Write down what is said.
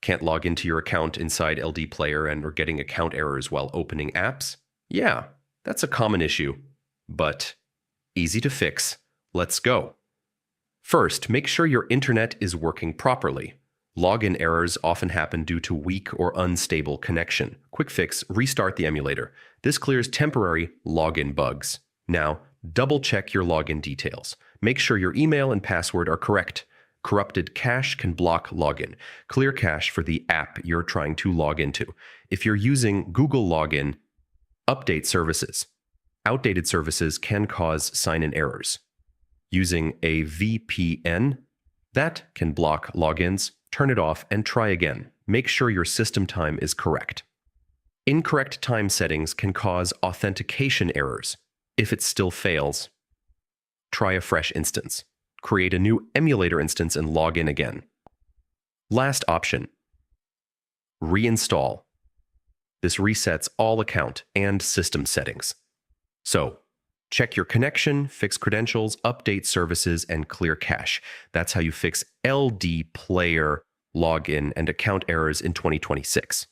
Can't log into your account inside LDPlayer and are getting account errors while opening apps? Yeah, that's a common issue, but easy to fix. Let's go. First, make sure your internet is working properly. Login errors often happen due to weak or unstable connection. Quick fix, restart the emulator. This clears temporary login bugs. Now, double-check your login details. Make sure your email and password are correct. Corrupted cache can block login. Clear cache for the app you're trying to log into. If you're using Google Login, update services. Outdated services can cause sign-in errors. Using a VPN, that can block logins. Turn it off and try again. Make sure your system time is correct. Incorrect time settings can cause authentication errors. If it still fails, try a fresh instance. Create a new emulator instance and log in again. Last option, reinstall. This resets all account and system settings. So, check your connection, fix credentials, update services, and clear cache. That's how you fix LDPlayer login and account errors in 2026.